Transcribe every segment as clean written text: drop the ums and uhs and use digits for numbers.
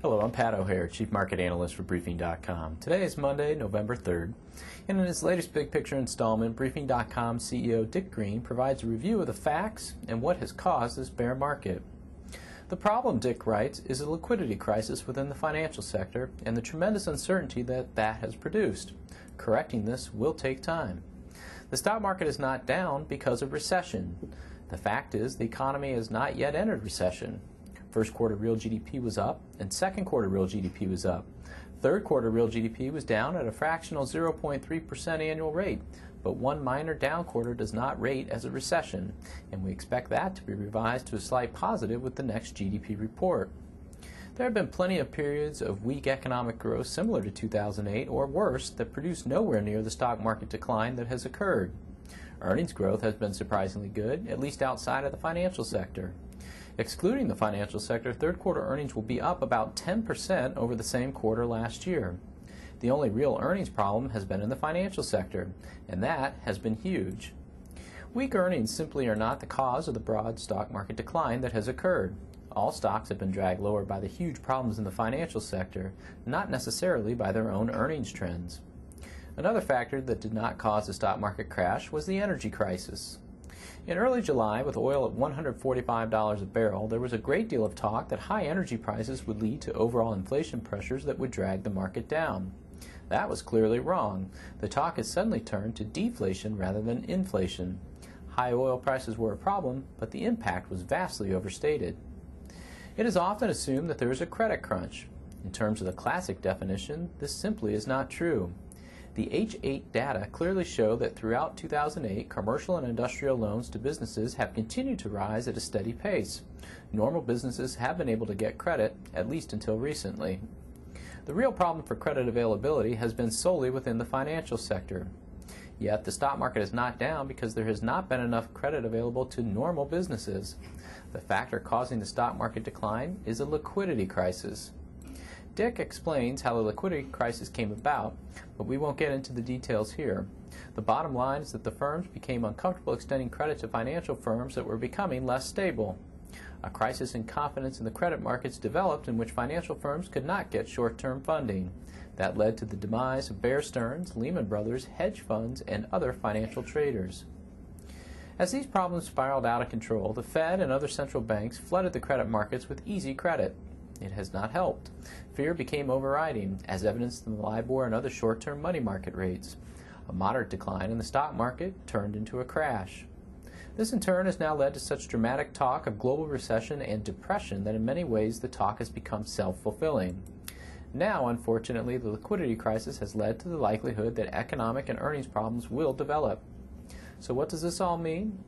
Hello, I'm Pat O'Hare, Chief Market Analyst for Briefing.com. Today is Monday, November 3rd, and in his latest Big Picture installment, Briefing.com CEO Dick Green provides a review of the facts and what has caused this bear market. The problem, Dick writes, is a liquidity crisis within the financial sector and the tremendous uncertainty that has produced. Correcting this will take time. The stock market is not down because of recession. The fact is the economy has not yet entered recession. First quarter real GDP was up, and second quarter real GDP was up. Third quarter real GDP was down at a fractional 0.3% annual rate, but one minor down quarter does not rate as a recession, and we expect that to be revised to a slight positive with the next GDP report. There have been plenty of periods of weak economic growth similar to 2008 or worse that produced nowhere near the stock market decline that has occurred. Earnings growth has been surprisingly good, at least outside of the financial sector. Excluding the financial sector, third quarter earnings will be up about 10% over the same quarter last year. The only real earnings problem has been in the financial sector, and that has been huge. Weak earnings simply are not the cause of the broad stock market decline that has occurred. All stocks have been dragged lower by the huge problems in the financial sector, not necessarily by their own earnings trends. Another factor that did not cause the stock market crash was the energy crisis. In early July, with oil at $145 a barrel, there was a great deal of talk that high energy prices would lead to overall inflation pressures that would drag the market down. That was clearly wrong. The talk has suddenly turned to deflation rather than inflation. High oil prices were a problem, but the impact was vastly overstated. It is often assumed that there is a credit crunch. In terms of the classic definition, this simply is not true. The H8 data clearly show that throughout 2008, commercial and industrial loans to businesses have continued to rise at a steady pace. Normal businesses have been able to get credit, at least until recently. The real problem for credit availability has been solely within the financial sector. Yet the stock market is not down because there has not been enough credit available to normal businesses. The factor causing the stock market decline is a liquidity crisis. Dick explains how the liquidity crisis came about, but we won't get into the details here. The bottom line is that the firms became uncomfortable extending credit to financial firms that were becoming less stable. A crisis in confidence in the credit markets developed in which financial firms could not get short-term funding. That led to the demise of Bear Stearns, Lehman Brothers, hedge funds, and other financial traders. As these problems spiraled out of control, the Fed and other central banks flooded the credit markets with easy credit. It has not helped. Fear became overriding, as evidenced in the LIBOR and other short-term money market rates. A moderate decline in the stock market turned into a crash. This in turn has now led to such dramatic talk of global recession and depression that in many ways the talk has become self-fulfilling. Now, unfortunately, the liquidity crisis has led to the likelihood that economic and earnings problems will develop. So what does this all mean?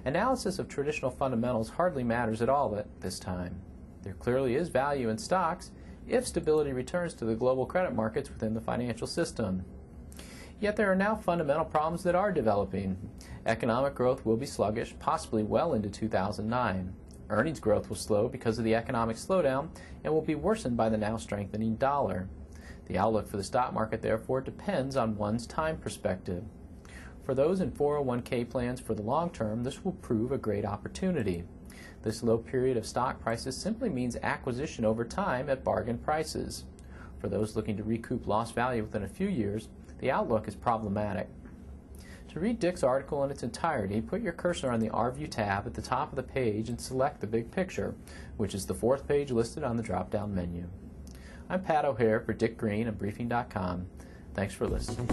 Analysis of traditional fundamentals hardly matters at all at this time. There clearly is value in stocks if stability returns to the global credit markets within the financial system. Yet there are now fundamental problems that are developing. Economic growth will be sluggish, possibly well into 2009. Earnings growth will slow because of the economic slowdown and will be worsened by the now strengthening dollar. The outlook for the stock market, therefore, depends on one's time perspective. For those in 401k plans for the long term, this will prove a great opportunity. This low period of stock prices simply means acquisition over time at bargain prices. For those looking to recoup lost value within a few years, the outlook is problematic. To read Dick's article in its entirety, put your cursor on the RView tab at the top of the page and select the big picture, which is the fourth page listed on the drop-down menu. I'm Pat O'Hare for Dick Green and Briefing.com. Thanks for listening.